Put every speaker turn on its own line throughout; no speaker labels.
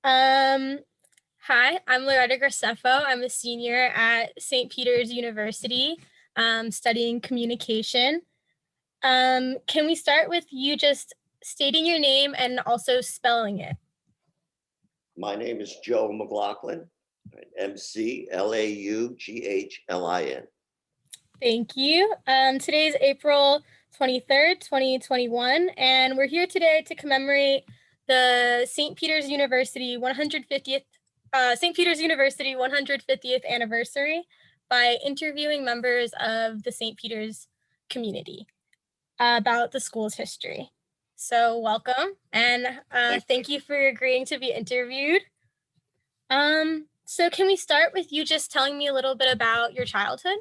Um, Hi, I'm Loretta Graceffo. I'm a senior at St. Peter's University, studying communication. Can we start with you just stating your name and also spelling it?
My name is Joe McLaughlin, right, McLaughlin.
Thank you. Today is April 23rd, 2021, and we're here today to commemorate the St. Peter's University 150th St. Peter's University 150th anniversary by interviewing members of the St. Peter's community about the school's history. So welcome, and thank you for agreeing to be interviewed. So can we start with you just telling me a little bit about your childhood?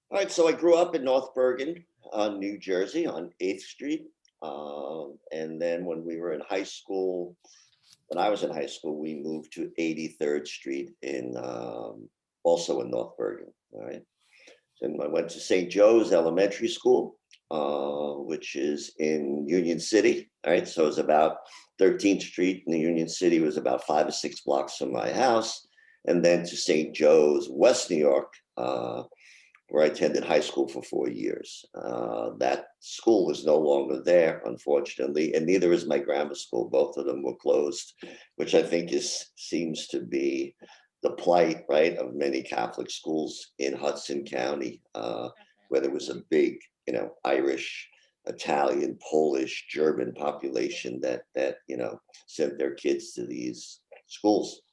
All right, so I grew up in North Bergen, New Jersey, on 8th Street. And then when we were in high school, when I was in high school, we moved to 83rd Street also in North Bergen. All right. Then I went to St. Joe's Elementary School, which is in Union City. All right. So it was about 13th Street in the Union City, was about 5 or 6 blocks from my house. And then to St. Joe's, West New York, where I attended high school for 4 years. That school is no longer there, unfortunately, and neither is my grammar school. Both of them were closed, which I think seems to be the plight, right, of many Catholic schools in Hudson County, where there was a big, Irish, Italian, Polish, German population that sent their kids to these schools.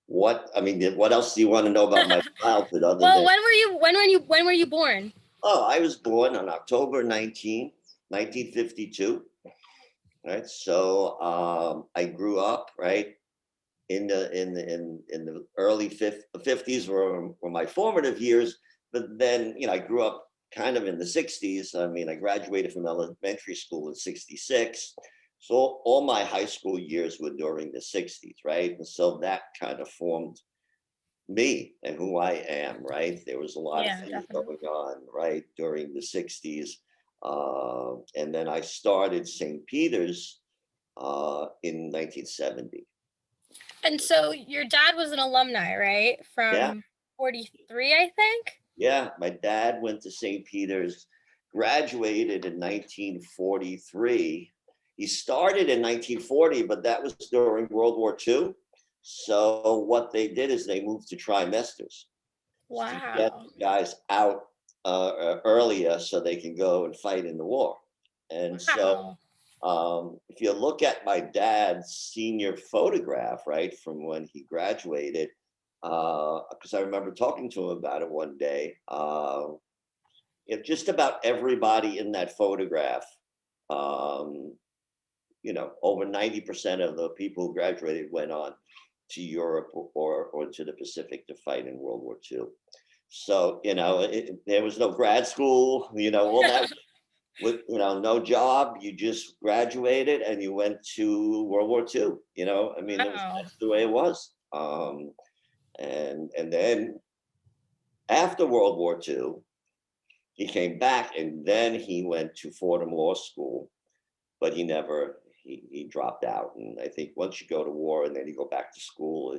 What else do you want to know about my childhood other
Well,
than?
when were you born?
Oh, I was born on October 19th, 1952. Right. So I grew up right in the early 50s were my formative years, but then I grew up kind of in the 60s. I mean, I graduated from elementary school in 66. So all my high school years were during the 60s, right? And so that kind of formed me and who I am, right? There was a lot of
Yeah,
things
definitely.
going on, right, during the 60s. And then I started St. Peter's in 1970.
And so your dad was an alumni, right?
Yeah,
From 43, I think?
yeah. My dad went to St. Peter's, graduated in 1943. He started in 1940, but that was during World War II. So what they did is they moved to trimesters to get
Wow.
the guys out earlier so they can go and fight in the war. And so
Wow.
if you look at my dad's senior photograph, right, from when he graduated, because I remember talking to him about it one day, if just about everybody in that photograph, um, over 90% of the people who graduated went on to Europe or to the Pacific to fight in World War II. So, there was no grad school, all that with, no job. You just graduated and you went to World War II. I mean,
Wow.
that's the way it was. And then after World War II, he came back and then he went to Fordham Law School, but he dropped out. And I think once you go to war and then you go back to school,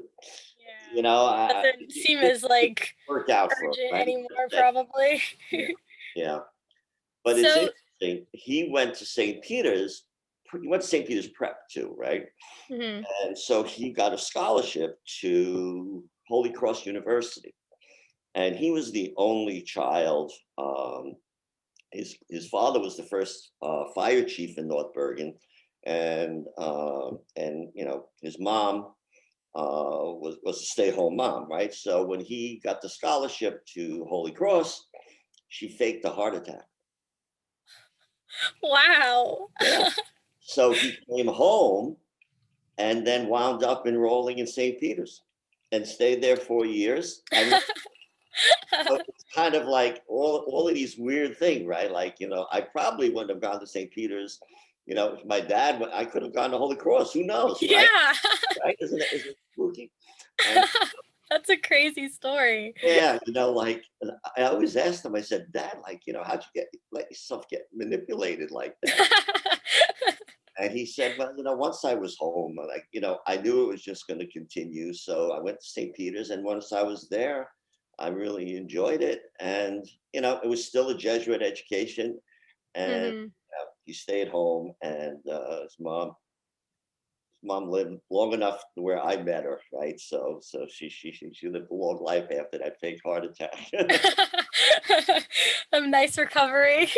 Yeah. Doesn't
it
seem
didn't
as like
work out for him,
urgent
right?
anymore, probably.
Yeah, yeah. But it's
So,
interesting. He went to St. Peter's. He went to St. Peter's Prep too, right?
mhm.
And so he got a scholarship to Holy Cross University, and he was the only child. His father was the first fire chief in North Bergen, and his mom was a stay home mom, right? So when he got the scholarship to Holy Cross, she faked a heart attack.
Wow.
Yeah. So he came home and then wound up enrolling in St. Peter's and stayed there 4 years. And so it's kind of like all of these weird things, right? Like, I probably wouldn't have gone to St. Peter's. If my dad, I could have gone to Holy Cross. Who knows, right?
Yeah.
Right? Isn't it spooky? And
That's a crazy story.
Yeah, like, and I always asked him, I said, "Dad, like, how'd you let yourself get manipulated like that?" And he said, "Well, once I was home, like, I knew it was just going to continue. So I went to St. Peter's, and once I was there, I really enjoyed it. And, it was still a Jesuit education. And
Hmm.
he stayed home, and his mom lived long enough to where I met her, right? So she lived a long life after that fake heart attack.
A nice recovery.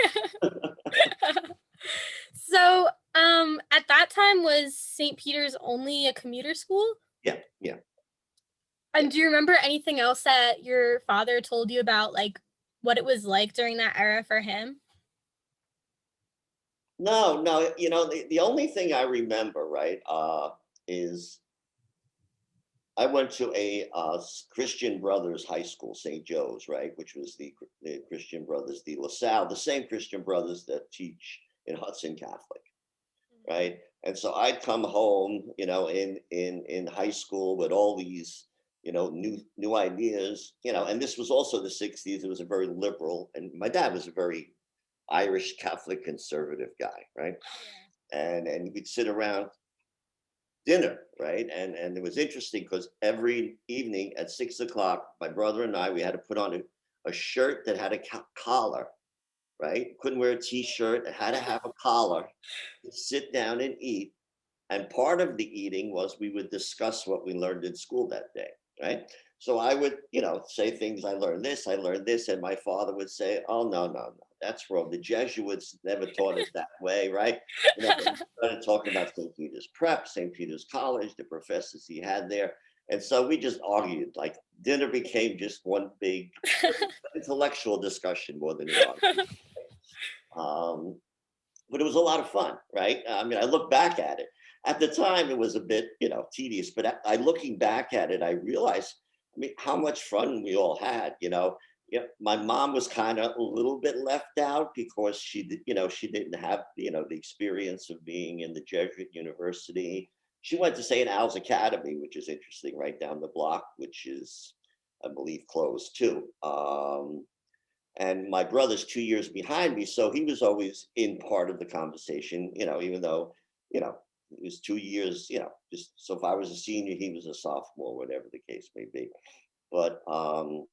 So, at that time, was St. Peter's only a commuter school?
Yeah, yeah, yeah.
And do you remember anything else that your father told you about, like, what it was like during that era for him?
No, no, the only thing I remember, right, is I went to a Christian Brothers High School, St. Joe's, right, which was the Christian Brothers de La Salle, the same Christian Brothers that teach in Hudson Catholic, right? And so I'd come home, in high school with all these, new ideas, and this was also the '60s. It was a very liberal, and my dad was a very Irish Catholic conservative guy, right?
Yeah.
And we'd sit around dinner, right? And it was interesting because every evening at 6 o'clock, my brother and I, we had to put on a shirt that had a collar, right? Couldn't wear a t-shirt. It had to have a collar. Sit down and eat. And part of the eating was we would discuss what we learned in school that day, right? So I would, say things, I learned this. And my father would say, "Oh, no, no, no, that's wrong. The Jesuits never taught us that way," right? We started talking about St. Peter's Prep, St. Peter's College, the professors he had there. And so we just argued, like dinner became just one big intellectual discussion more than an argument. Um, but it was a lot of fun, right? I mean, I look back at it. At the time, it was a bit, tedious, but looking back at it, I realized, I mean, how much fun we all had. Yeah, my mom was kind of a little bit left out because she didn't have, the experience of being in the Jesuit university. She went to St. Al's Academy, which is interesting, right down the block, which is, I believe, closed too. And my brother's 2 years behind me, so he was always in part of the conversation, even though, it was 2 years, just so if I was a senior, he was a sophomore, whatever the case may be. But I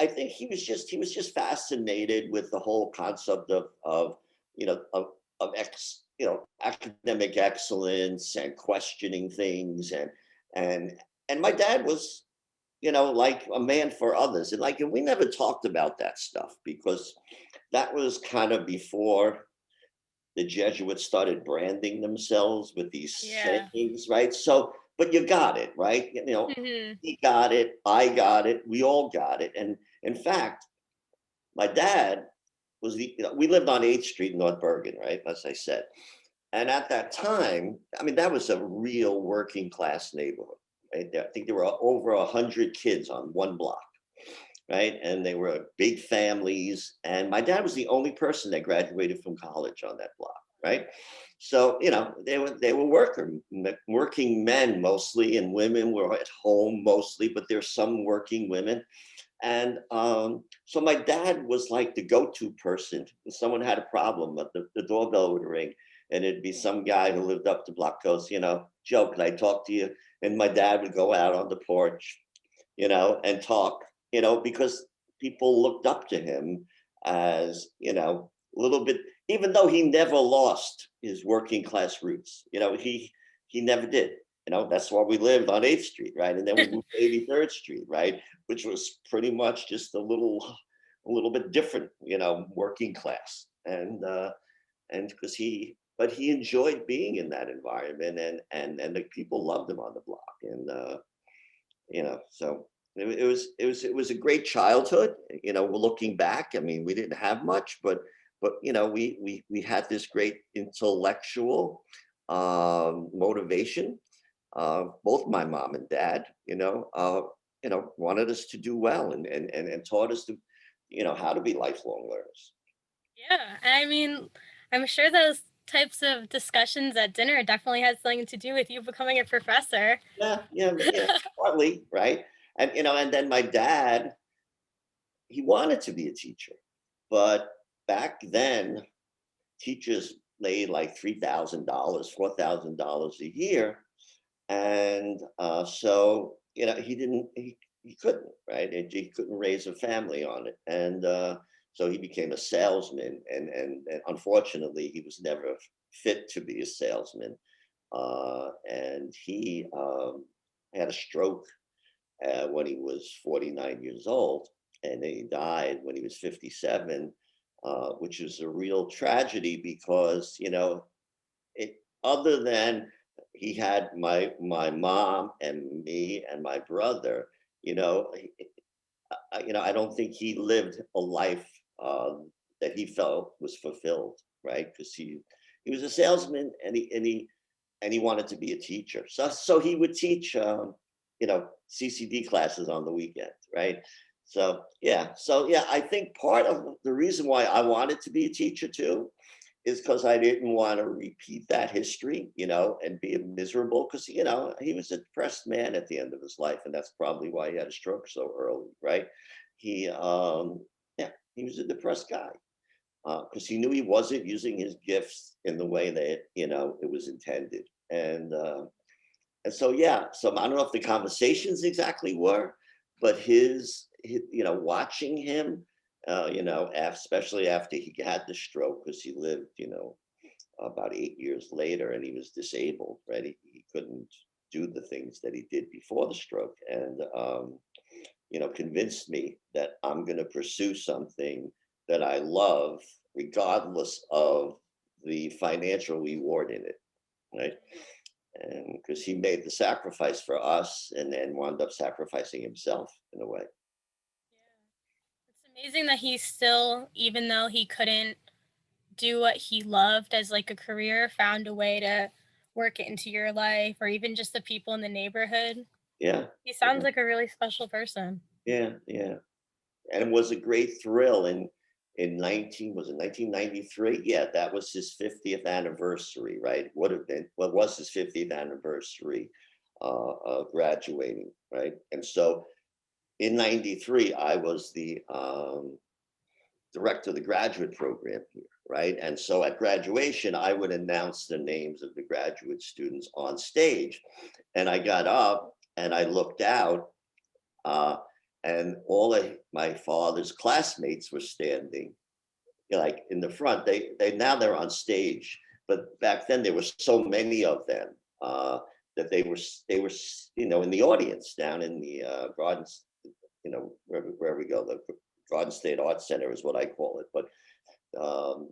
think he was just fascinated with the whole concept of you know of academic excellence and questioning things, and and my dad was, like a man for others. And we never talked about that stuff because that was kind of before the Jesuits started branding themselves with these
Yeah.
sayings, right? So, but you got it, right?
Mhm.
He got it, I got it, we all got it. And in fact, my dad we lived on 8th Street in North Bergen, right? As I said. And at that time, I mean, that was a real working class neighborhood, right? I think there were over 100 kids on one block, right? And they were big families. And my dad was the only person that graduated from college on that block, right? So they were working men mostly, and women were at home mostly, but there's some working women. And so my dad was like the go-to person. When someone had a problem, but the doorbell would ring, and it'd be some guy who lived up the block goes, "Joe, can I talk to you?" And my dad would go out on the porch, and talk, because people looked up to him as, a little bit, even though he never lost his working class roots. He never did. That's why we lived on 8th Street, right? And then we moved to 83rd Street, right? Which was pretty much just a little bit different, working class. And because but he enjoyed being in that environment, and the people loved him on the block. And so it was a great childhood. Looking back, I mean, we didn't have much, but we had this great intellectual motivation. Both my mom and dad, wanted us to do well, and taught us how to be lifelong learners.
Yeah, I mean, I'm sure those types of discussions at dinner definitely has something to do with you becoming a professor.
Yeah, partly, right? And and then my dad, he wanted to be a teacher, but back then teachers made like $3,000, $4,000 a year, and so he couldn't, right? And he couldn't raise a family on it, and so he became a salesman, and unfortunately, he was never fit to be a salesman, and he had a stroke when he was 49 years old, and then he died when he was 57, which is a real tragedy because it, other than he had my mom and me and my brother, you know, I don't think he lived a life that he felt was fulfilled, right? Because he was a salesman, and he wanted to be a teacher. So he would teach, CCD classes on the weekend, right? So yeah, I think part of the reason why I wanted to be a teacher too is because I didn't want to repeat that history, and be miserable. Because he was a depressed man at the end of his life, and that's probably why he had a stroke so early, right? He, yeah, he was a depressed guy because he knew he wasn't using his gifts in the way that it was intended, and so yeah, so I don't know if the conversations exactly were, but his watching him, especially after he had the stroke, because he lived, about 8 years later, and he was disabled, right? He couldn't do the things that he did before the stroke, and convinced me that I'm going to pursue something that I love, regardless of the financial reward in it, right? And because he made the sacrifice for us and then wound up sacrificing himself in a way.
Yeah. It's amazing that he still, even though he couldn't do what he loved as like a career, found a way to work it into your life or even just the people in the neighborhood.
Yeah,
He sounds
yeah,
like a really special person.
yeah. And it was a great thrill. In 1993? Yeah, that was his 50th anniversary, right? Would have been, well, it was his 50th anniversary of graduating, right? And so in 93, I was the director of the graduate program here, right? And so at graduation, I would announce the names of the graduate students on stage. And I got up and I looked out, uh, and all of my father's classmates were standing, like in the front. They now they're on stage, but back then there were so many of them that they were in the audience down in the gardens, where we go, the Garden State Arts Center is what I call it. But um,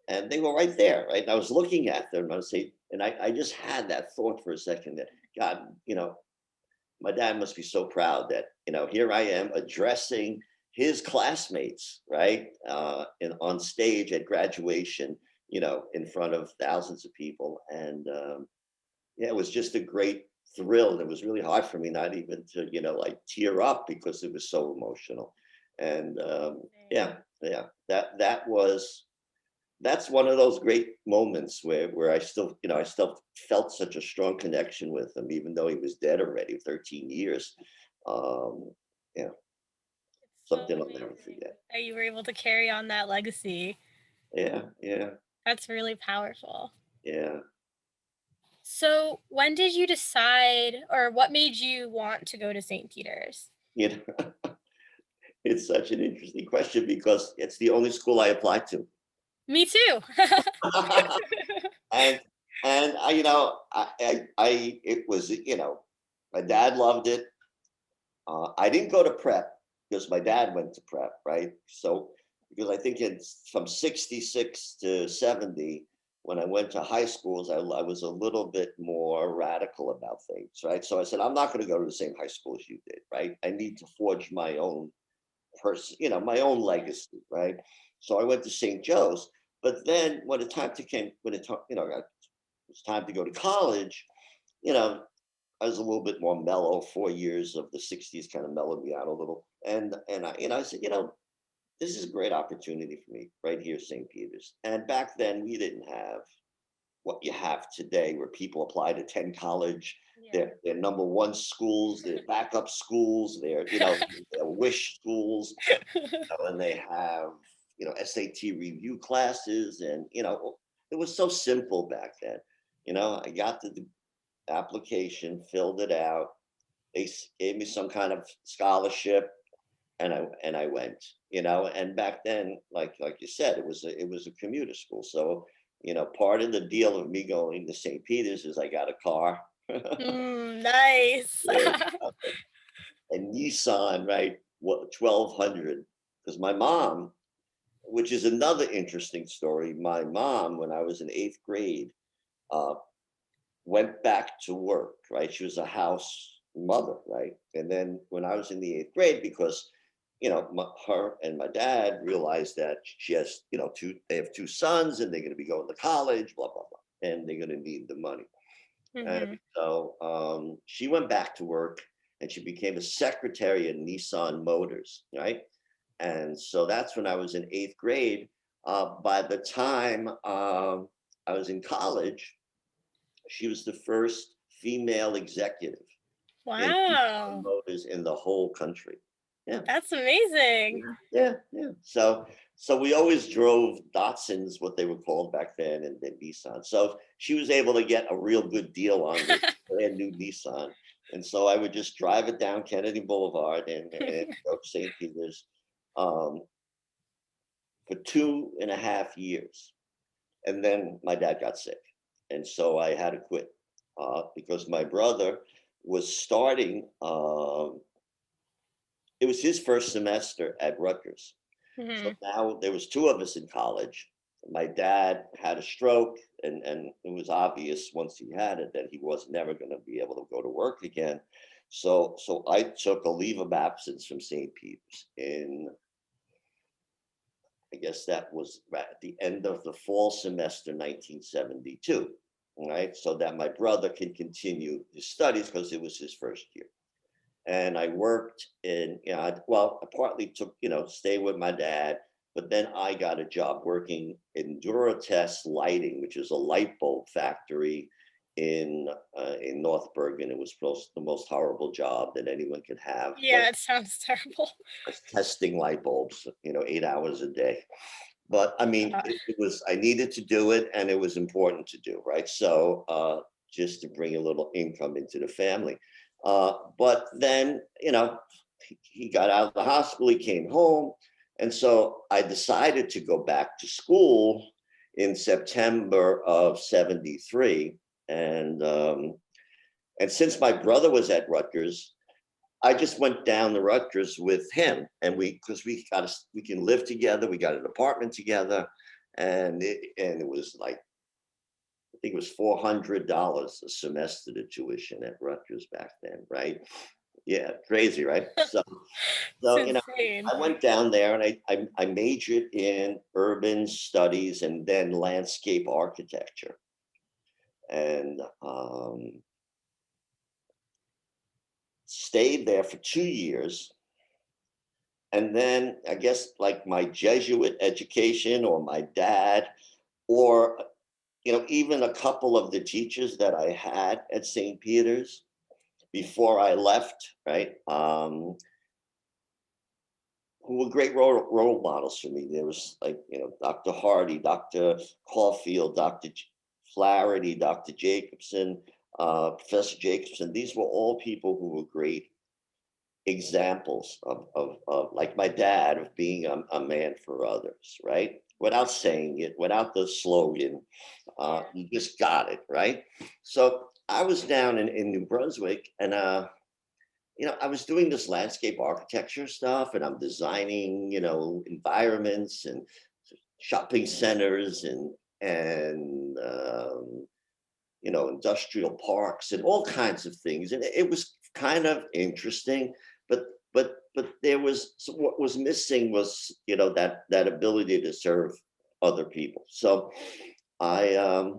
and they were right there, right? And I was looking at them, and I was saying, and I just had that thought for a second that God, my dad must be so proud that here I am addressing his classmates, right, on stage at graduation, in front of thousands of people, and yeah, it was just a great thrill. And it was really hard for me not even to like tear up because it was so emotional, and yeah,
Same.
yeah, that's one of those great moments where I still felt such a strong connection with him, even though he was dead already 13 years. Um, yeah,
It's so
something I'll never
amazing
forget.
that you were able to carry on that legacy.
Yeah,
That's really powerful.
yeah.
So, when did you decide, or what made you want to go to St. Peter's?
You know, it's such an interesting question because it's the only school I applied to.
Me too.
and and it was, my dad loved it. I didn't go to prep because my dad went to prep, right? So, because I think it's from 66 to 70, when I went to high schools, I was a little bit more radical about things, right? So I said, I'm not going to go to the same high school as you did, right? I need to forge my own person, my own legacy, right? So I went to St. Joe's. But then when the time to came, when it, it was time to go to college, you know, I was a little bit more mellow. 4 years of the 60s kind of mellowed me out a little. And I said, this is a great opportunity for me right here, St. Peter's. And back then we didn't have what you have today, where people apply to 10 college,
Yeah.
their number one schools, their backup schools, their, their wish schools, and they have, SAT review classes. And, it was so simple back then. I got the application, filled it out. They gave me some kind of scholarship, and I went. And back then, like you said, it was a commuter school. So, part of the deal of me going to St. Peter's is I got a car.
Nice.
Yeah, a Nissan, right? What, 1200? Because my mom, which is another interesting story. My mom, when I was in eighth grade, uh, went back to work, right? She was a house mother, right? And then when I was in the eighth grade, because her and my dad realized that she has, they have two sons, and they're going to be going to college, blah blah blah, and they're going to need the money. And
Hmm.
so she went back to work, and she became a secretary at Nissan Motors, right? And so that's when I was in eighth grade. By the time I was in college, she was the first female executive in Nissan
Wow.
Motors in the whole country. Yeah,
That's amazing.
yeah. So we always drove Datsuns, what they were called back then, and then Nissan. So she was able to get a real good deal on this brand new Nissan. And so I would just drive it down Kennedy Boulevard and go to St. Peter's um, for 2.5 years. And then my dad got sick. And so I had to quit because my brother was starting, it was his first semester at Rutgers. So
Hmm.
now there was two of us in college. My dad had a stroke, and it was obvious once he had it that he was never going to be able to go to work again. So I took a leave of absence from St. Peter's in, I guess that was at the end of the fall semester 1972, right? So that my brother can continue his studies because it was his first year. And I worked in, well, I partly took, stay with my dad, but then I got a job working in Duratest Lighting, which is a light bulb factory in North Bergen. It was the most horrible job that anyone could have, but
Yeah, it sounds terrible.
I was testing light bulbs, 8 hours a day. But I mean,
Uh,
it was, I needed to do it, and it was important to do, right? So just to bring a little income into the family. But then, he got out of the hospital, he came home. And so I decided to go back to school in September of 73. And since my brother was at Rutgers, I just went down to Rutgers with him, and because we can live together. We got an apartment together, and it was like, I think it was $400 a semester, the tuition at Rutgers back then, right? Yeah, crazy, right?
it's
So
insane.
I went down there, and I majored in urban studies and then landscape architecture, and stayed there for 2 years. And then I guess like my Jesuit education, or my dad, or even a couple of the teachers that I had at St. Peter's before I left, right? Who were great role models for me. There was like, Dr. Hardy, Dr. Caulfield, Dr. Flaherty, Dr. Jacobson, Professor Jacobson. These were all people who were great examples of like my dad, of being a man for others, right? Without saying it, without the slogan,
Yeah.
you just got it, right? So I was down in New Brunswick, and I was doing this landscape architecture stuff, and I'm designing, environments and shopping centers and industrial parks and all kinds of things. And it was kind of interesting, but there was, so what was missing was, that ability to serve other people. So I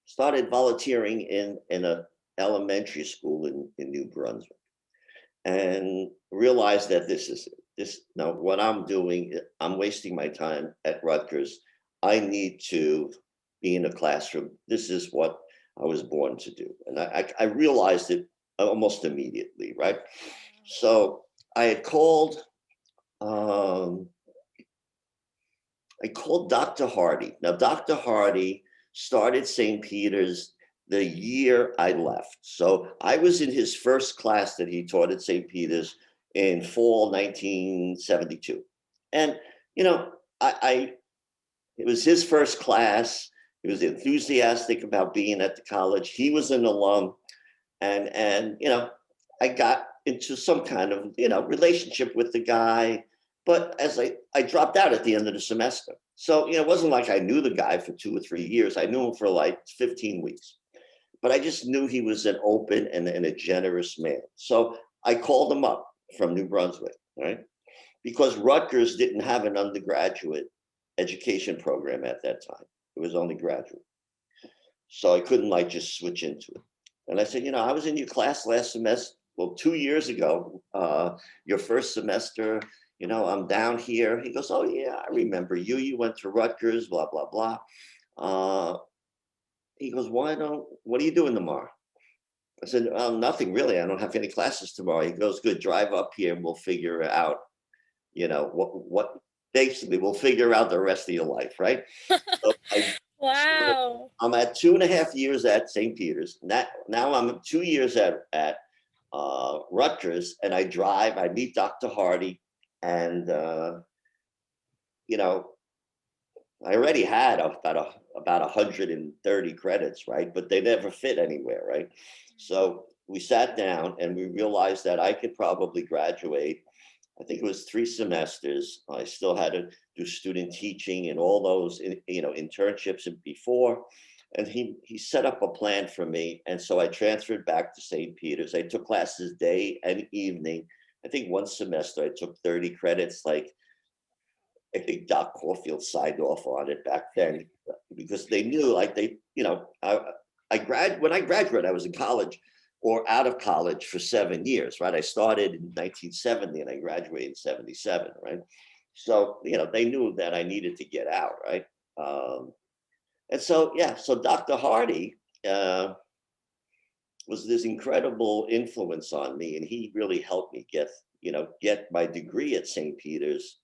started volunteering in a elementary school in New Brunswick, and realized that this now what I'm doing, I'm wasting my time at Rutgers. I need to be in a classroom. This is what I was born to do. And I realized it almost immediately, right? So I had um, I called Dr. Hardy. Now, Dr. Hardy started St. Peter's the year I left. So I was in his first class that he taught at St. Peter's in fall 1972. And, you know, I it was his first class. He was enthusiastic about being at the college. He was an alum. And I got into some kind of relationship with the guy, but as I dropped out at the end of the semester. So it wasn't like I knew the guy for 2 or 3 years. I knew him for like 15 weeks, but I just knew he was an open and a generous man. So I called him up from New Brunswick, right? Because Rutgers didn't have an undergraduate education program at that time. It was only graduate. So I couldn't like just switch into it. And I said, I was in your class last semester, well, 2 years ago, your first semester, I'm down here. He goes, oh yeah, I remember you. You went to Rutgers, blah, blah, blah. He goes, what are you doing tomorrow? I said, nothing really. I don't have any classes tomorrow. He goes, good, drive up here and we'll figure out, what basically we'll figure out the rest of your life, right? So so
Wow.
I'm at 2.5 years at St. Peter's. Now I'm 2 years at Rutgers, and I meet Dr. Hardy, and I already had about 130 credits, right? But they never fit anywhere, right? So we sat down and we realized that I could probably graduate. I think it was 3 semesters. I still had to do student teaching and all those, internships before. And he set up a plan for me. And so I transferred back to St. Peter's. I took classes day and evening. I think one semester I took 30 credits. Like I think Doc Caulfield signed off on it back then because they knew, like when I graduated, I was in college or out of college for 7 years, right? I started in 1970 and I graduated in 77, right? So, they knew that I needed to get out, right? And so, yeah, so Dr. Hardy was this incredible influence on me, and he really helped me get my degree at St. Peter's.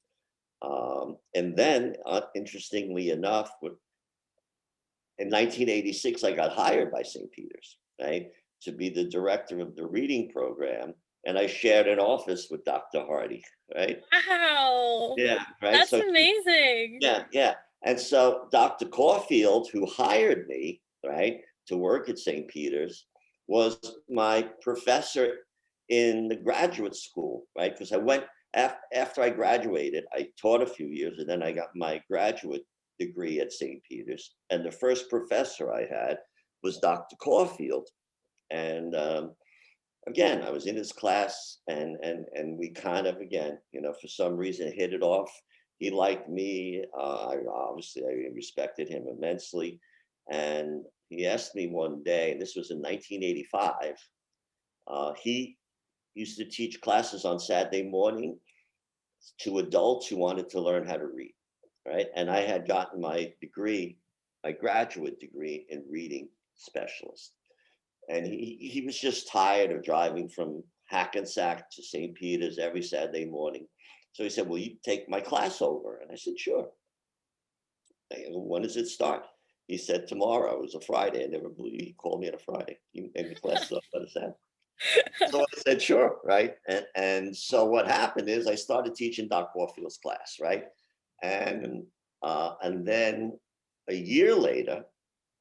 And then, interestingly enough, in 1986, I got hired by St. Peter's, right, to be the director of the reading program. And I shared an office with Dr. Hardy, right?
Wow.
Yeah, right.
That's
So,
amazing.
yeah, yeah. And so Dr. Caulfield, who hired me, right, to work at St. Peter's, was my professor in the graduate school, right? Because I went after I graduated, I taught a few years, and then I got my graduate degree at St. Peter's. And the first professor I had was Dr. Caulfield. And again, I was in his class, and we kind of, again, for some reason hit it off. He liked me. I respected him immensely. And he asked me one day, and this was in 1985, he used to teach classes on Saturday morning to adults who wanted to learn how to read, right? And I had gotten my graduate degree in reading specialist. And he was just tired of driving from Hackensack to St. Peter's every Saturday morning. So he said, will you take my class over? And I said, sure. When does it start? He said, tomorrow. It was a Friday. I never believed he called me on a Friday. He made the class up on a Saturday. So I said, sure, right? And so what happened is I started teaching Doc Warfield's class, right? And then a year later,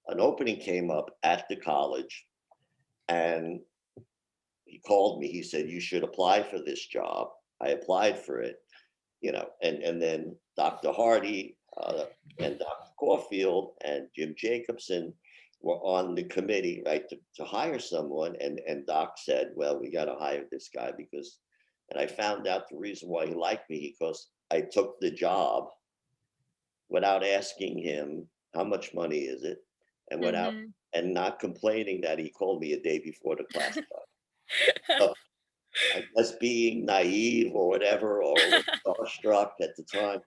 an opening came up at the college, and he called me. He said, you should apply for this job. I applied for it, and then Dr. Hardy and Dr. Caulfield and Jim Jacobson were on the committee, right, to hire someone. And Doc said, well, we got to hire this guy and I found out the reason why he liked me, because I took the job without asking him how much money is it, and
Mhm.
and not complaining that he called me a day before the class started. So I guess being naive or whatever, or was starstruck at the time.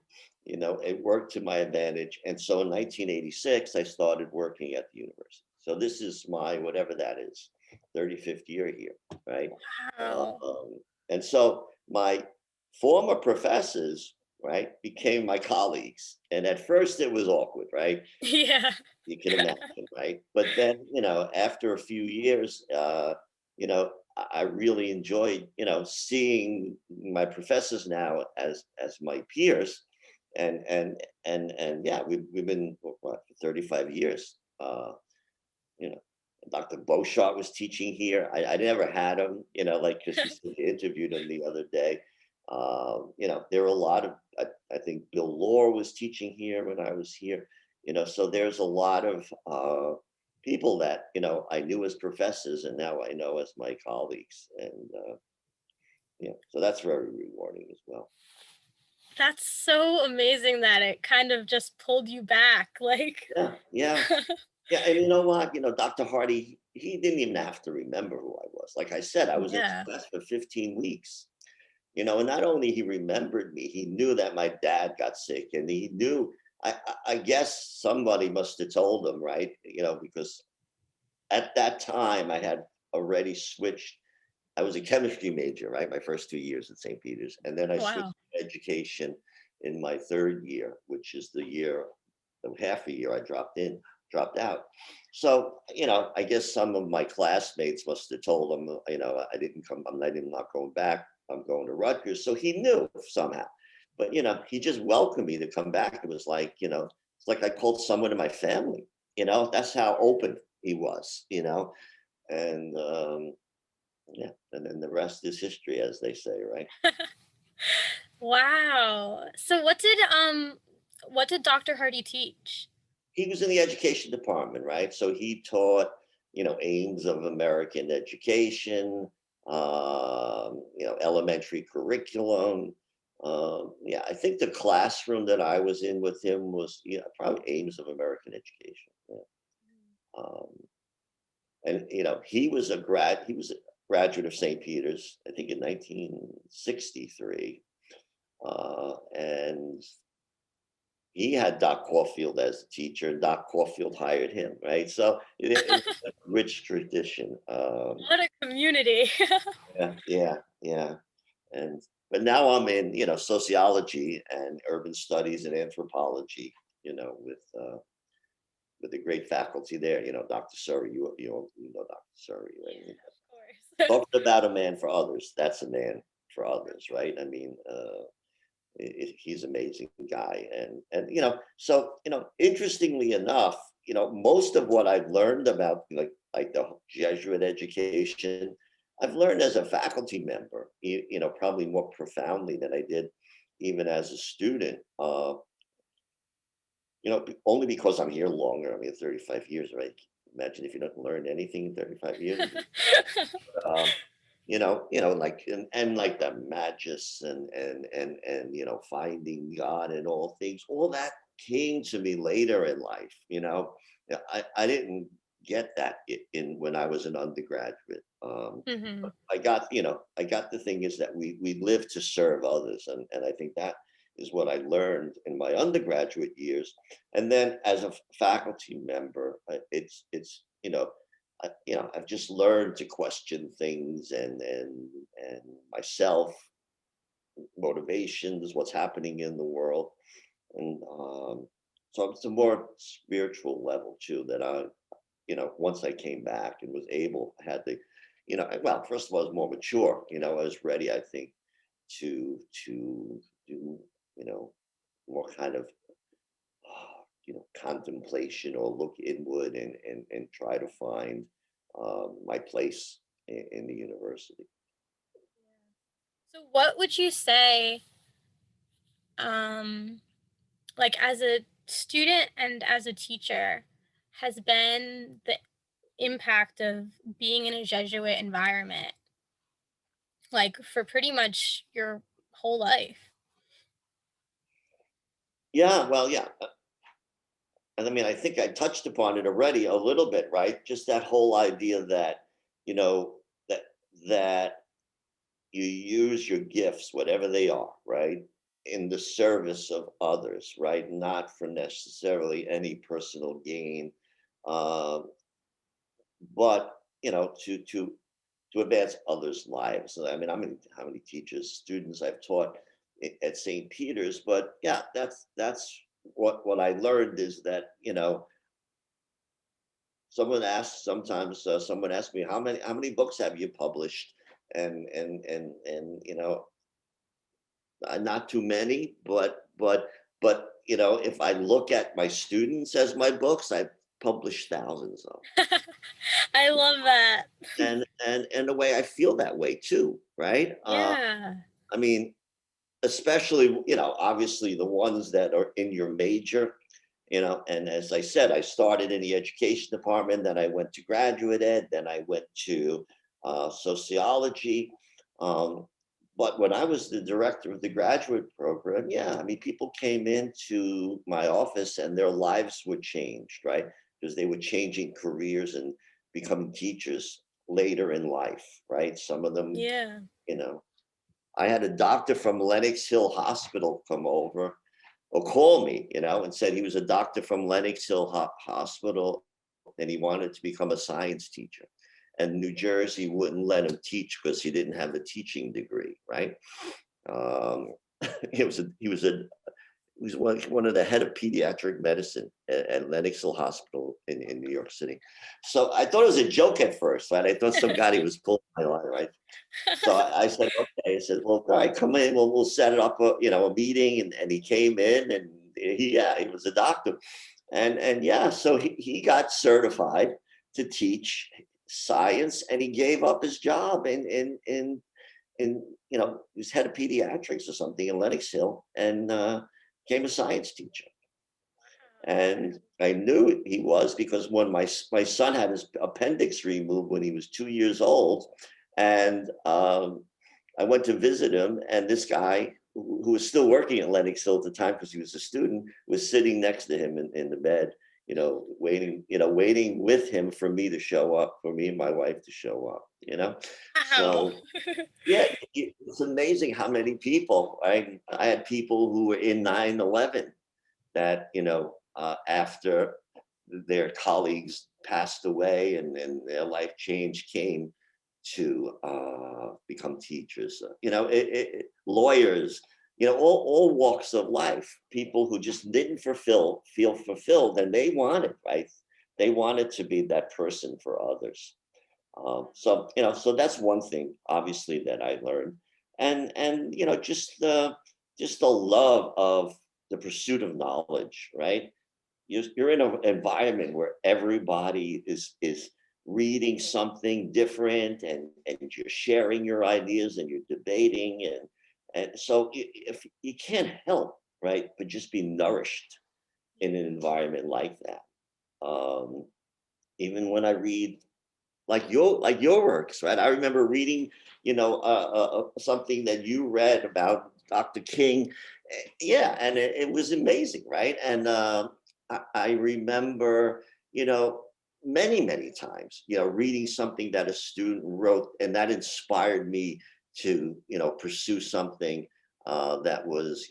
it worked to my advantage. And so in 1986, I started working at the university. So this is my, whatever that is, 35th year here, right?
Wow.
And so my former professors, right, became my colleagues. And at first it was awkward, right?
Yeah.
You can imagine, right? But then, after a few years, I really enjoyed, seeing my professors now as my peers, and yeah, we've been what, for 35 years. You know, Dr. Beauchart was teaching here. I never had him, like because she said you interviewed him the other day. There were a lot of, I think Bill Lohr was teaching here when I was here. So there's a lot of people that I knew as professors, and now I know as my colleagues, and so that's very rewarding as well.
That's so amazing that it kind of just pulled you back. Like,
Yeah, yeah. Yeah, and you know what? Dr. Hardy, he didn't even have to remember who I was. Like I said, I was in his
yeah.
class for 15 weeks. And not only he remembered me, he knew that my dad got sick, and he knew. I guess somebody must have told him, right? Because at that time I had already switched. I was a chemistry major, right? My first 2 years at St. Peter's, and then I switched
Wow.
to education in my third year, which is the year, the half a year I dropped out. So, I guess some of my classmates must have told him, I didn't come, I'm not going back. I'm going to Rutgers. So he knew somehow. But, he just welcomed me to come back. It was like, it's like I called someone in my family, that's how open he was, and yeah, and then the rest is history, as they say, right?
Wow. So what did Dr. Hardy teach?
He was in the education department, right? So he taught, aims of American education, elementary curriculum. Yeah, I think the classroom that I was in with him was, probably aims of American education. Yeah. Um, and he was a graduate of St. Peter's, I think in 1963, and he had Doc Caulfield as a teacher, and Doc Caulfield hired him, right? So it's a rich tradition.
What a community.
Yeah, yeah, yeah. And but now I'm in, sociology and urban studies and anthropology, with the great faculty there, Dr. Surrey, you know Dr. Surrey, right?
Yeah, of course.
Talking about a man for others, that's a man for others, right? I mean, he's an amazing guy, and so interestingly enough, most of what I've learned about like the Jesuit education, I've learned as a faculty member, probably more profoundly than I did even as a student. Only because I'm here longer. I mean, 35 years, right? Imagine if you don't learn anything in 35 years. um, like and like the magis and finding God and all things, all that came to me later in life. Yeah, I didn't get that in when I was an undergraduate.
hmm
But I got the thing is that we live to serve others, and I think that is what I learned in my undergraduate years, and then as a faculty member, I've just learned to question things and myself, motivations, what's happening in the world, and so it's a more spiritual level too that once I came back and was able, I had the, well, first of all, I was more mature. I was ready, I think, to do, more kind of contemplation or look inward and try to find my place in the university.
So what would you say, um, like as a student and as a teacher, has been the impact of being in a Jesuit environment, like for pretty much your whole life?
Yeah, well, yeah. And I mean, I think I touched upon it already a little bit, right? Just that whole idea that, you know, that that you use your gifts, whatever they are, right? in the service of others, right? Not for necessarily any personal gain, um, but to advance others' lives. I mean, how many teachers, students I've taught at St. Peter's, but yeah, that's what I learned is that someone asked me how many books have you published, and not too many, but if I look at my students as my books, I've published thousands of
I love that.
and in a way I feel that way too, right?
Yeah.
I mean, especially obviously the ones that are in your major, and as I said, I started in the education department, then I went to graduate ed, then I went to sociology. um, but when I was the director of the graduate program, yeah, I mean, people came into my office and their lives were changed, right? Because they were changing careers and becoming teachers later in life, right? Some of them,
Yeah.
you know I had a doctor from Lenox Hill Hospital come over or call me, and said he was a doctor from Lenox Hill Hospital and he wanted to become a science teacher. And New Jersey wouldn't let him teach because he didn't have a teaching degree, right? Um, he was one of the head of pediatric medicine at Lenox Hill Hospital in New York City. So I thought it was a joke at first, right? I thought some guy was pulling my line, right? So I said, okay. I said, well, all right, come in. We'll set it up, a meeting. And he came in, and he was a doctor, and yeah, so he got certified to teach science, and he gave up his job he was head of pediatrics or something in Lenox Hill, and became a science teacher. And I knew he was because when my son had his appendix removed when he was 2 years old, and I went to visit him, and this guy who was still working at Lenox Hill at the time because he was a student was sitting next to him in the bed, waiting with him for me to show up, for me and my wife to show up.
Wow.
So yeah, it's amazing how many people. I had people who were in 9/11 that after their colleagues passed away and their life change came to become teachers. Lawyers, all walks of life. People who just didn't feel fulfilled, and they wanted, right. They wanted to be that person for others. So that's one thing, obviously, that I learned, and just the love of the pursuit of knowledge, right? You're in an environment where everybody is reading something different, and you're sharing your ideas and you're debating, and so if you can't help, right, but just be nourished in an environment like that. Um, Even when I read like your works, right? I remember reading, something that you read about Dr. King. Yeah, and it was amazing, right? And I remember, many times, reading something that a student wrote, and that inspired me to, pursue something that was,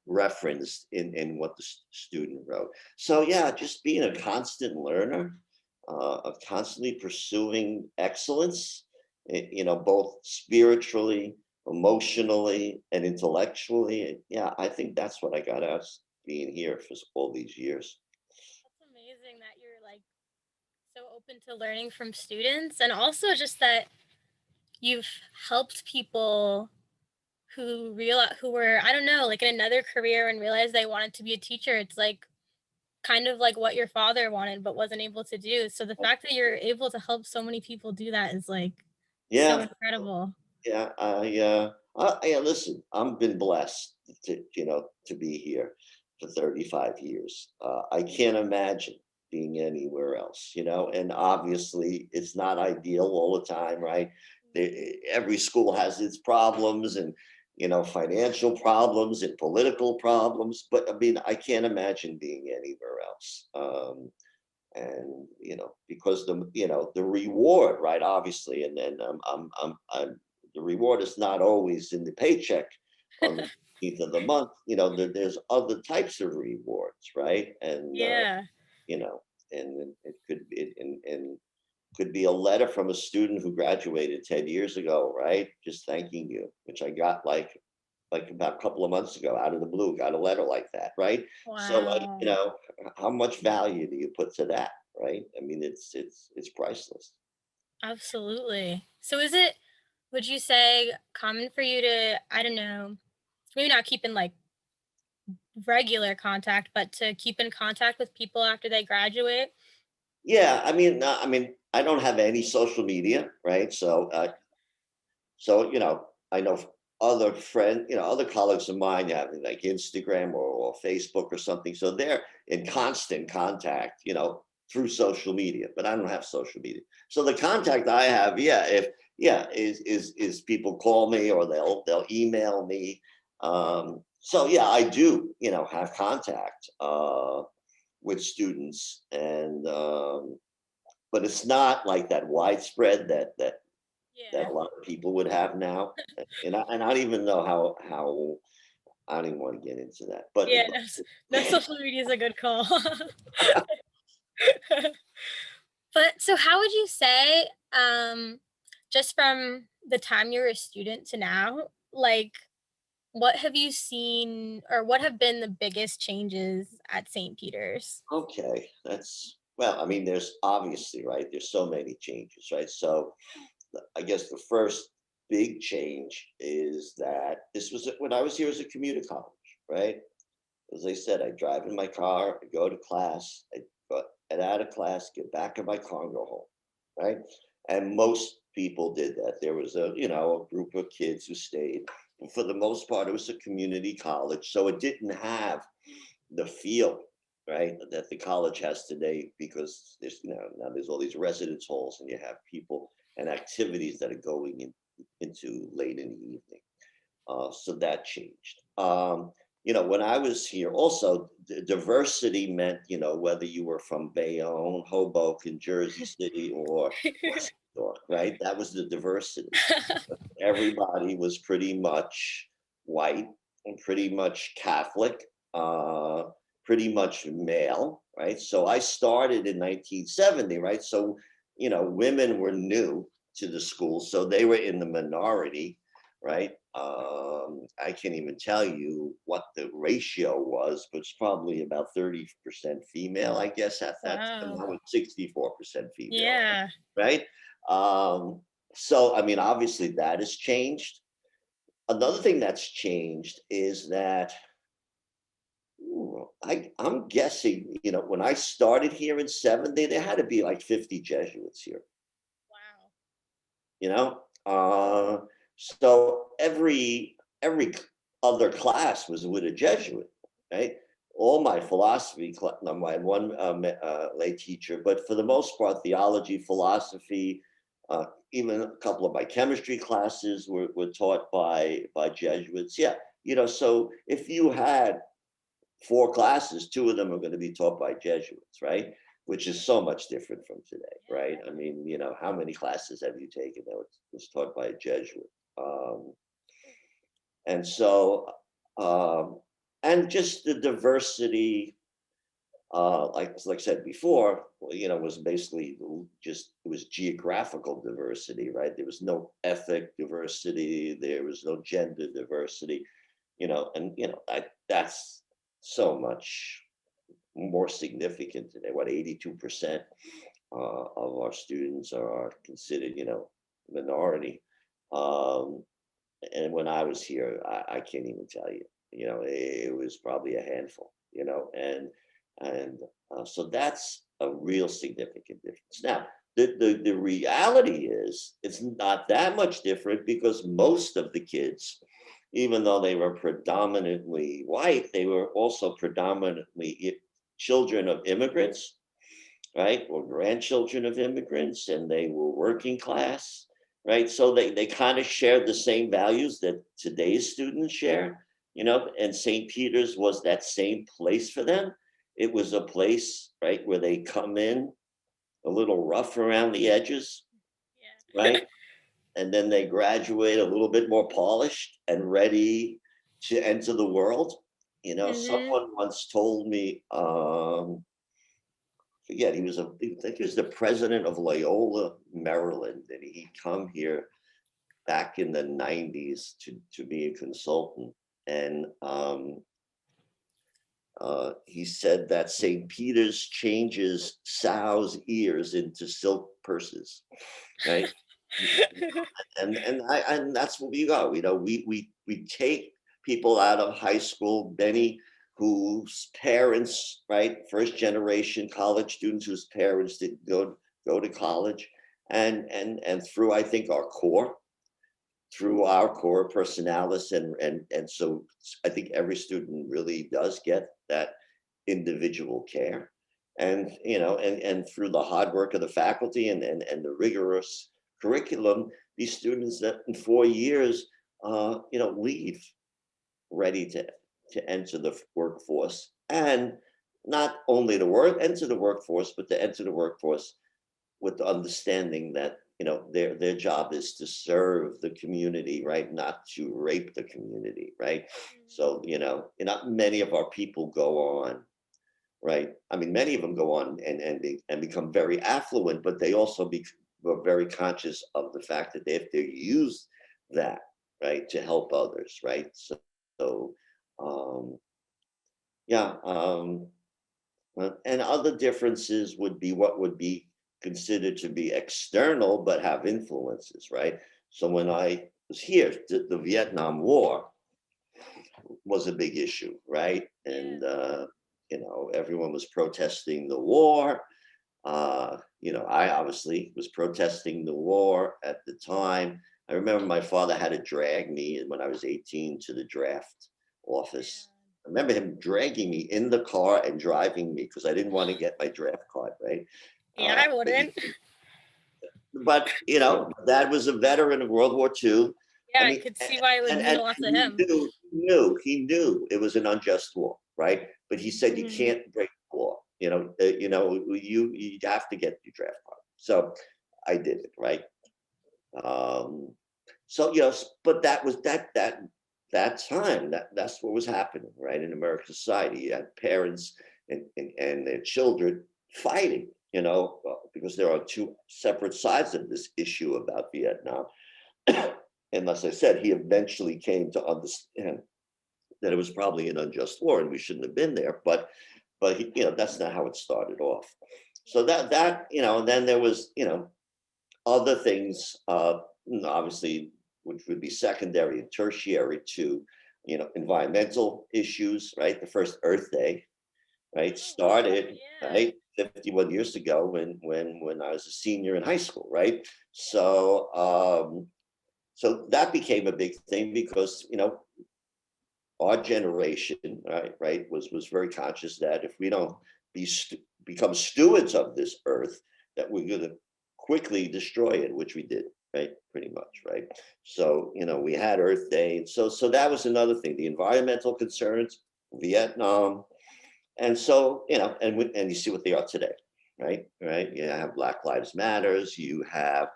referenced in what the student wrote. So yeah, just being a constant learner, of constantly pursuing excellence, both spiritually, emotionally, and intellectually. And yeah, I think that's what I got out of being here for all these years.
That's amazing that you're like so open to learning from students, and also just that you've helped people who were, I don't know, like in another career and realized they wanted to be a teacher. It's like kind of like what your father wanted but wasn't able to do. So the fact that you're able to help so many people do that is like so
Yeah,
incredible.
yeah. Yeah. Listen, I've been blessed to be here for 35 years. I can't imagine being anywhere else. And obviously, it's not ideal all the time, right? Every school has its problems, and financial problems and political problems. But I mean, I can't imagine being anywhere else. And because the reward, right, obviously, and then the reward is not always in the paycheck, on the 15th of the month, there's other types of rewards, right? And
Yeah.
you know, and it could be and could be a letter from a student who graduated 10 years ago, right? Just thanking you, which I got like about a couple of months ago out of the blue, got a letter like that, right? So like,
Wow.
how much value do you put to that, right? I mean, it's priceless.
Absolutely. So is it, would you say, common for you to, I don't know, maybe not keep in like regular contact, but to keep in contact with people after they graduate?
Yeah, I mean, I don't have any social media, right? So I know other other colleagues of mine have like Instagram or Facebook or something. So they're in constant contact, through social media. But I don't have social media. So the contact I have, is people call me or they'll email me. So yeah, I do, have contact with students, and but it's not like that widespread that
Yeah.
a lot of people would have now. And I don't even know how I don't even want to get into that.
Yeah,
But
no, no social media is a good call. But so how would you say, just from the time you were a student to now, like what have you seen or what have been the biggest changes at St. Peter's?
okay, that's well, I mean, there's obviously, right, there's so many changes, right? So I guess the first big change is that this was when I was here as a commuter college, right? As I said, I drive in my car, I go to class, I get out of class, get back in my car, and go home, right? And most people did that. There was a group of kids who stayed. And for the most part, it was a community college, so it didn't have the feel, right, that the college has today, because there's now there's all these residence halls, and you have people and activities that are going into late in the evening. So that changed. When I was here, also diversity meant, whether you were from Bayonne, Hoboken, Jersey City, or West New York, right? That was the diversity. Everybody was pretty much white and pretty much Catholic, pretty much male, right? So I started in 1970, right? So, women were new to the school, so they were in the minority, right? I can't even tell you what the ratio was, but it's probably about 30% female, I guess, at that time.
Wow.
I was 64% female,
Yeah.
right? Um, so, I mean, obviously that has changed. Another thing that's changed is that I'm guessing, when I started here in 70, there had to be like 50 Jesuits here,
Wow.
you know? So every other class was with a Jesuit, right? All my philosophy, no, my one lay teacher, but for the most part, theology, philosophy, even a couple of my chemistry classes were taught by Jesuits. Yeah, so if you had four classes, two of them are going to be taught by Jesuits, right? Which is so much different from today, right? I mean, how many classes have you taken that was taught by a Jesuit? Um, and so, um, and just the diversity, like I said before, well, was basically just it was geographical diversity, right? There was no ethnic diversity, there was no gender diversity, and that's so much more significant today. What 82% of our students are considered, minority. Um, and when I was here, I can't even tell you. It was probably a handful. And so that's a real significant difference. Now, the reality is it's not that much different, because most of the kids, even though they were predominantly white, they were also predominantly children of immigrants, right? Or grandchildren of immigrants, and they were working class, right? So they kind of shared the same values that today's students share, and St. Peter's was that same place for them. It was a place, right, where they come in a little rough around the edges,
Yeah.
right? And then they graduate a little bit more polished and ready, to enter the world.
Mm-hmm.
Someone once told me, forget, I think he was the president of Loyola, Maryland, and he come here back in the 90s to be a consultant. And he said that St. Peter's changes sows' ears into silk purses, right? And that's what we go. We take people out of high school, Benny, whose parents, right, first generation college students whose parents didn't go to college, and through, I think, through our core personalis, and so I think every student really does get that individual care, and through the hard work of the faculty, and the rigorous curriculum, these students that in 4 years leave ready to enter the workforce, and not only to enter the workforce, but to enter the workforce with the understanding that their job is to serve the community, right, not to rape the community, right. So many of our people go on, right. I mean, many of them go on and become very affluent, but they also are very conscious of the fact that they have to use that, right, to help others, right. So um yeah and other differences would be what would be considered to be external but have influences, right. So when I was here, the Vietnam War was a big issue, right.
Yeah.
And everyone was protesting the war. I obviously was protesting the war at the time. I remember my father had to drag me when I was 18 to the draft office. I remember him dragging me in the car and driving me because I didn't want to get my draft card, right?
Yeah, I
But
wouldn't.
Dad was a veteran of World War II.
Yeah,
I
I
mean,
could see why it would mean
and
a lot to
he
him.
knew it was an unjust war, right? But he said you
Mhm.
can't break the law. You have to get your draft card. So I did it, right? Um, so but that was that time. That's what was happening, right, in American society. You had parents and their children fighting, because there are two separate sides of this issue about Vietnam. And as I said, he eventually came to understand that it was probably an unjust war and we shouldn't have been there. But that's not how it started off. So and then there was other things, obviously, which would be secondary and tertiary to environmental issues, right? The first Earth Day, right,
Oh wow,
started,
yeah.
right, 51 years ago when I was a senior in high school, right. So that became a big thing because our generation, right, was very conscious that if we don't become stewards of this earth, that we're going to quickly destroy it, which we did, right, pretty much, right. So we had Earth Day, and so that was another thing, the environmental concerns, Vietnam, and so and you see what they are today, right. You have Black Lives Matters. You have,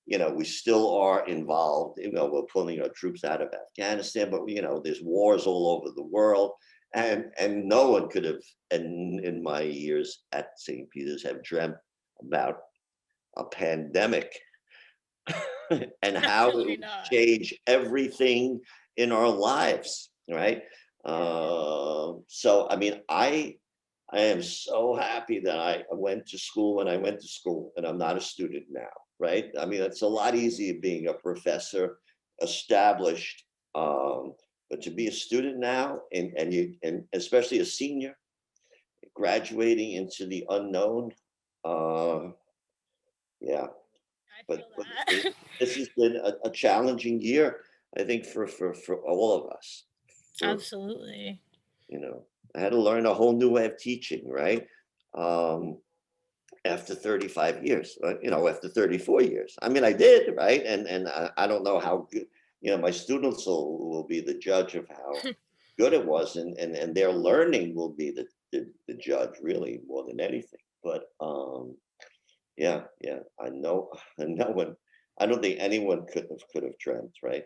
we still are involved. We're pulling our troops out of Afghanistan, but there's wars all over the world, and no one could have, in my years at St. Peter's, have dreamt about a pandemic and how it
Absolutely
would
not.
change everything in our lives, right?
Yeah.
So I mean, I am so happy that I went to school when I went to school, and I'm not a student now, right? I mean, it's a lot easier being a professor, established, but to be a student now, and especially a senior, graduating into the unknown, uh, yeah.
I
But
feel that.
this has been a challenging year, I think, for all of us. For
Absolutely.
you know, I had to learn a whole new way of teaching, right? Um, after 35 years, after 34 years. I mean, I did, right? And I don't know how good, my students will be the judge of how good it was, and their learning will be the judge, really, more than anything. But yeah, I know, I know when I don't think anyone could have dreamt, right?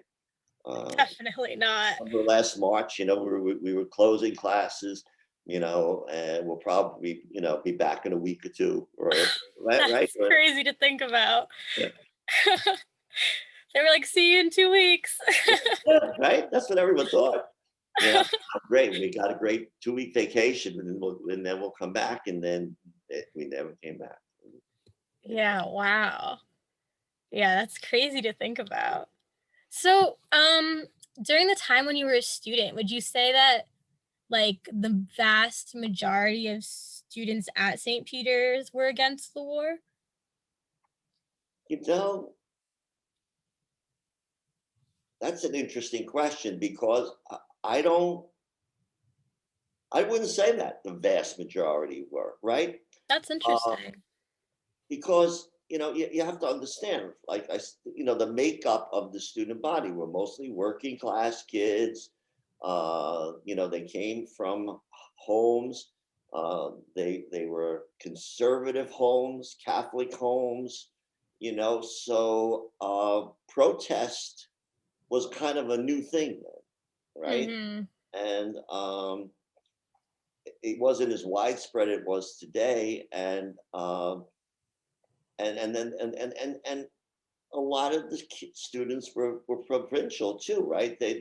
Definitely not.
Remember last March, we were closing classes, and we'll probably, be back in a week or two, or right.
That's crazy to think about. They were like, see you in 2 weeks.
Yeah, right. That's what everyone thought. Great. We got a great 2-week vacation, and then we'll come back, and then we never came back.
Yeah, wow. Yeah, that's crazy to think about. So, during the time when you were a student, would you say that like the vast majority of students at St. Peter's were against the war?
You know, that's an interesting question because I don't, I wouldn't say that the vast majority were, right?
That's
Uh,
interesting.
because you have to understand, like the makeup of the student body were mostly working class kids. They came from homes. They were conservative homes, Catholic homes. So protest was kind of a new thing then, right?
Mhm.
And it wasn't as widespread as it was today, and a lot of the students were provincial too, right? They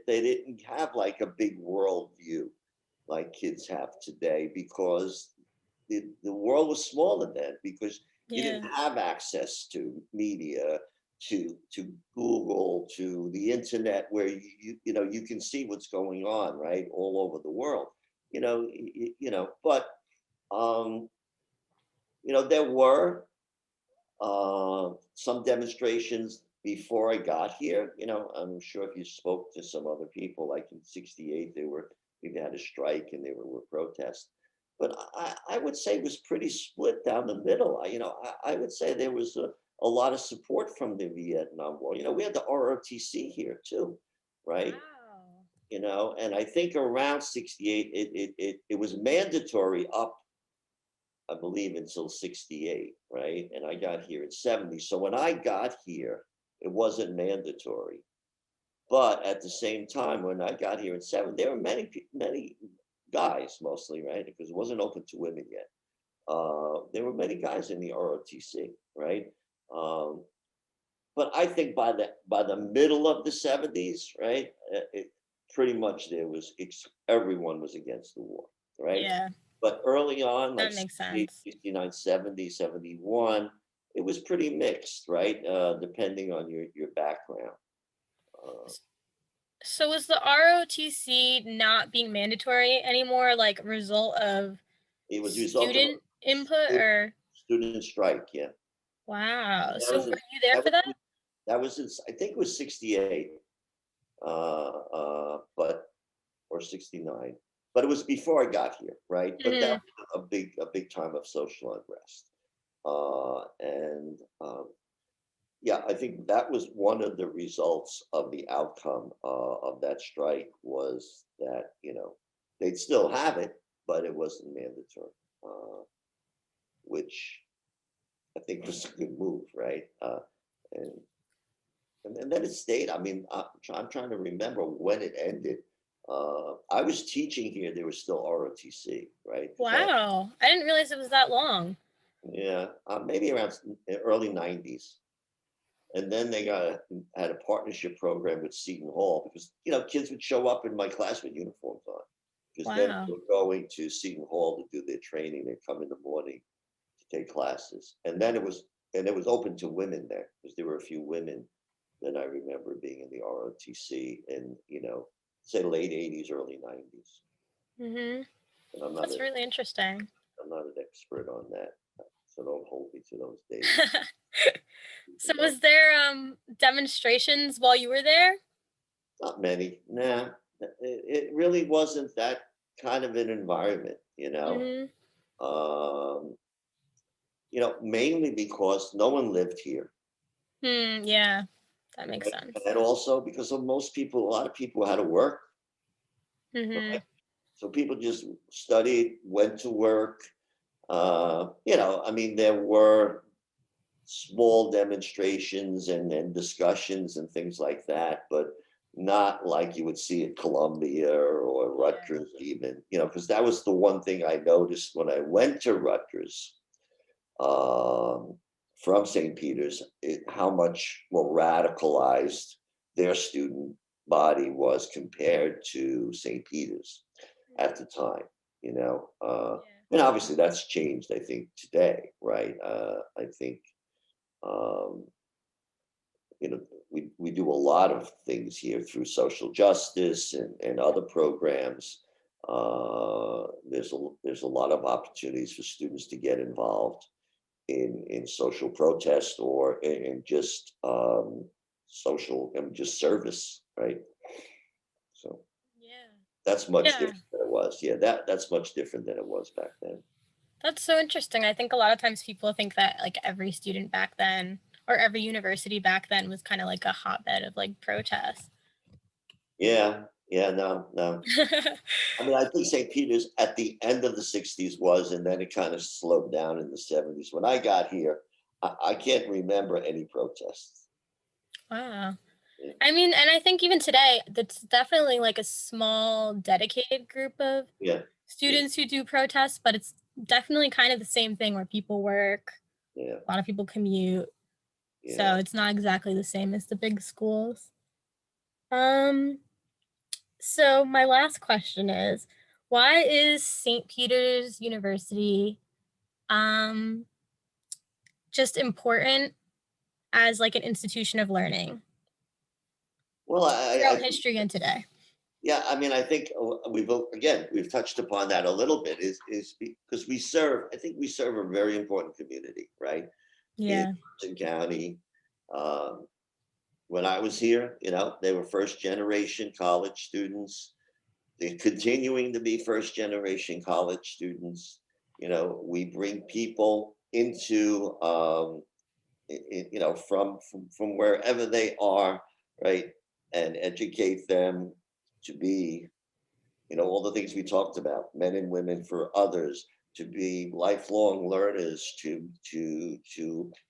didn't have like a big world view like kids have today, because the world was smaller then, because you
Yeah.
didn't have access to media, to Google, to the internet, where you can see what's going on, right, all over the world. But um, there were some demonstrations before I got here. I'm sure if you spoke to some other people, like in '68, they had a strike and they were protests. But I would say it was pretty split down the middle. I would say there was a lot of support from the Vietnam War. We had the ROTC here too, right?
Wow.
And I think around '68, it was mandatory up, I believe, until '68, right? And I got here in '70. So when I got here, it wasn't mandatory. But at the same time, when I got here in '70, there were many guys, mostly, right? Because it wasn't open to women yet. There were many guys in the ROTC, right? Um, but I think by the middle of the '70s, right, pretty much everyone was against the war, right?
Yeah,
But early on, like
that makes sense.
69, 70, 71, it was pretty mixed, right? Depending on your background. Uh,
So was the ROTC not being mandatory anymore, like a result of
it was a result of a
student input or?
student strike, yeah.
Wow.
That
So
was
were
in,
you there
that
for
was
that?
that was in, I think it was '68, but or '69, but it was before I got here, right? But that
Mhm.
was a big time of social unrest, and yeah, I think that was one of the results of the outcome of that strike, was that they'd still have it, but it wasn't mandatory, which I think was a good move, right? And and then it stayed. I mean, I'm trying to remember when it ended. I was teaching here; there was still ROTC, right? Because
Wow. I didn't realize it was that long.
yeah, maybe around early '90s. And then they had a partnership program with Seton Hall, because kids would show up in my class with uniforms on, because then they
Wow.
were going to Seton Hall to do their training. They'd come in the morning to take classes, and then it was open to women there, because there were a few women that I remember being in the ROTC in say late '80s, early '90s.
Mhm.
And I'm not
That's
a
really interesting.
I'm not an expert on that, so don't hold me to those dates.
So
Even though
was there demonstrations while you were there?
not many. Nah, it really wasn't that kind of an environment,
Mhm.
Um, mainly because no one lived here,
Hmm, yeah. That makes
right?
sense.
And also because a lot of people had to work, right?
Mhm.
So people just studied, went to work. I mean, there were small demonstrations and discussions and things like that, but not like you would see at Columbia or
Yeah.
Rutgers even, because that was the one thing I noticed when I went to Rutgers, um, from St. Peter's, how much more radicalized their student body was compared to St. Peter's at the time, you know.
Yeah.
And obviously that's changed, I think, today, right? I think, um, you know, we do a lot of things here through social justice and other programs. There's a lot of opportunities for students to get involved in social protest or in just social and just service, right? So
Yeah.
that's much
Yeah.
different than it was. Yeah, that's much different than it was back then.
That's so interesting. I think a lot of times people think that like every student back then or every university back then was kind of like a hotbed of like protests.
Yeah, yeah, no, no. I mean, I think St. Peter's at the end of the 60s was, and then it kind of slowed down in the 70s. When I got here, I can't remember any protests.
Wow.
Yeah,
I mean, and I think even today, that's definitely like a small, dedicated group of
yeah, yeah,
students who do protests, but it's definitely kind of the same thing where people work,
yeah,
a lot of people commute. So
yeah.
it's not exactly the same as the big schools. Um, so my last question is, why is St. Peter's University um just important as like an institution of learning
Well,
throughout history and today?
yeah, I mean, I think we've touched upon that a little bit. Is because we serve. I think we serve a very important community, right? In
Yeah.
Hudson County. Um, when I was here, they were first generation college students. They're continuing to be first generation college students. We bring people into, from wherever they are, right, and educate them to be, all the things we talked about, men and women for others, to be lifelong learners, to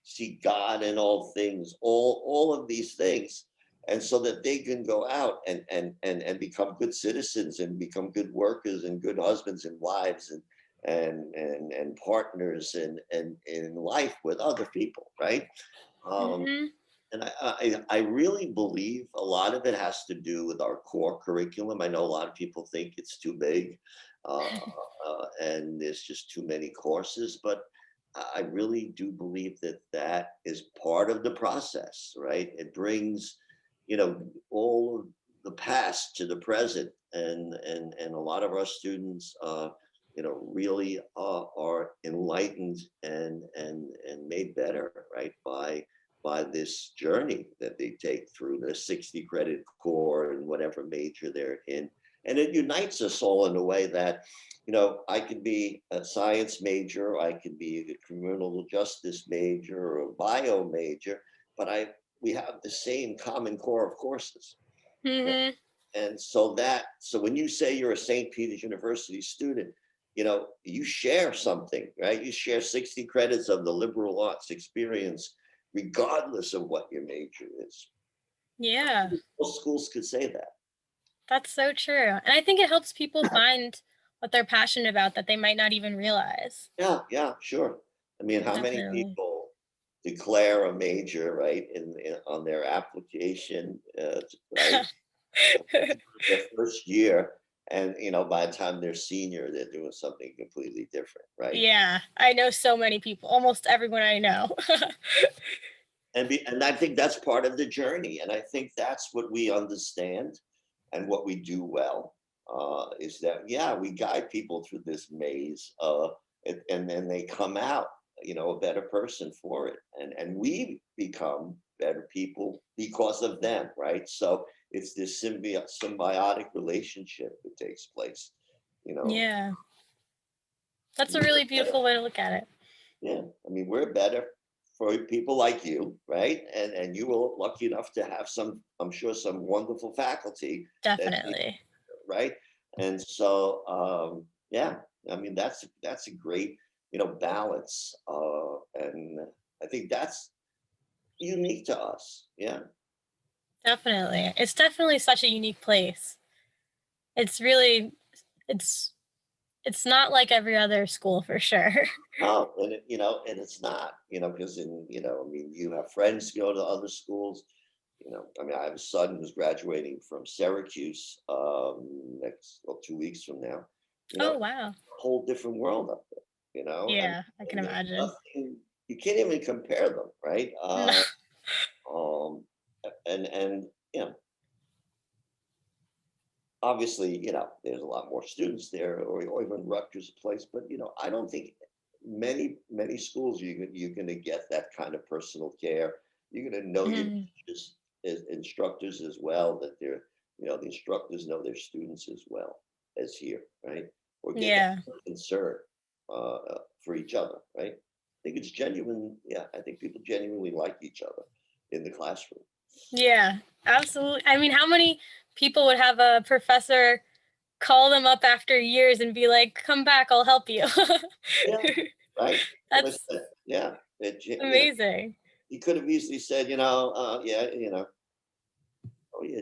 see God in all things, all of these things, and so that they can go out and become good citizens and become good workers and good husbands and wives and partners and in life with other people, right? Um,
Hmm.
and I really believe a lot of it has to do with our core curriculum. I know a lot of people think it's too big, and there's just too many courses, but I really do believe that that is part of the process, right? It brings, all of the past to the present, and a lot of our students, really are enlightened and made better, right, by this journey that they take through the 60 credit core and whatever major they're in. And it unites us all in a way that, I could be a science major, I could be a criminal justice major or a bio major, but we have the same common core of courses.
Hmm.
And so when you say you're a St. Peter's University student, you share something, right? You share 60 credits of the liberal arts experience, regardless of what your major is.
Yeah,
Most schools could say that.
that's so true. And I think it helps people find what they're passionate about that they might not even realize.
Yeah, yeah, sure. I mean, how many
Definitely.
people declare a major, right, on their application, right, their first year, and by the time they're senior, they're doing something completely different, right?
Yeah, I know so many people, almost everyone I know.
And I think that's part of the journey, and I think that's what we understand and what we do well, is that, yeah, we guide people through this maze, and then they come out, a better person for it, and we become better people because of them, right? So it's this symbiotic relationship that takes place, you know.
Yeah, that's a
We're
really
better.
beautiful way to look at it.
Yeah, I mean, we're better for people like you, right? And you were lucky enough to have I'm sure, some wonderful faculty that,
Definitely.
right? And so, yeah, I mean, that's a great, balance, and I think that's unique to us. Yeah,
Definitely. It's definitely such a unique place. It's really, it's it's not like every other school for sure.
Oh, and and it's not, because I mean, you have friends go to other schools. I mean, I have a son who's graduating from Syracuse next, well, 2 weeks from now.
Oh, wow.
Whole different world up there.
Yeah, I can
And there's
imagine.
nothing, you can't even compare them, right?
No.
Um, and you know, obviously, there's a lot more students there, or even Rutgers place, but I don't think many schools you're going to get that kind of personal care. You're going to know your
Mhm.
teachers as instructors as well, that the instructors know their students as well as here, right? Or get that
Yeah.
concern for each other, right? I think it's genuine. Yeah, I think people genuinely like each other in the classroom.
Yeah, absolutely. I mean, how many people would have a professor call them up after years and be like, "Come back, I'll help you."
Yeah, right. As I
That's
said, yeah,
amazing.
he could have easily said, yeah, oh yeah,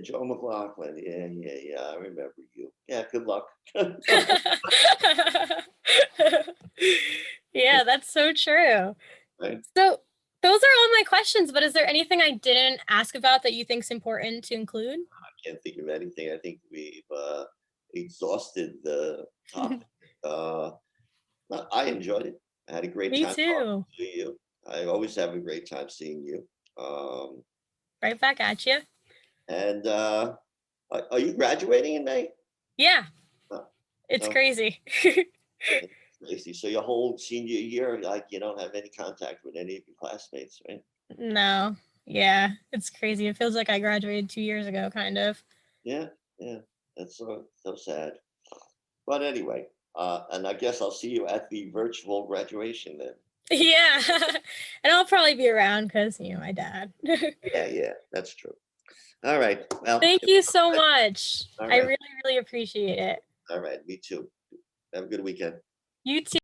Joe McLaughlin, yeah, yeah, yeah, I remember you. Yeah, good luck.
Yeah, that's so true.
Right?
So those are all my questions, but is there anything I didn't ask about that you think's important to include?
I can't think of anything. I think we've exhausted the topic. Uh, I enjoyed it. I had a great
Me
time talking
too.
to you. I always have a great time seeing you.
Right back at you.
And are you graduating in May?
Yeah,
Oh,
it's
oh,
crazy.
that's crazy. So your whole senior year, like you don't have any contact with any of your classmates, right?
No. Yeah, it's crazy. It feels like I graduated 2 years ago, kind of.
Yeah, yeah. That's so sad. But anyway, and I guess I'll see you at the virtual graduation then.
Yeah. And I'll probably be around because, my dad.
Yeah, yeah, that's true. All right. Well,
Thank you so much.
all
I
right.
really, really appreciate it.
All right. Me too. Have a good weekend.
You too.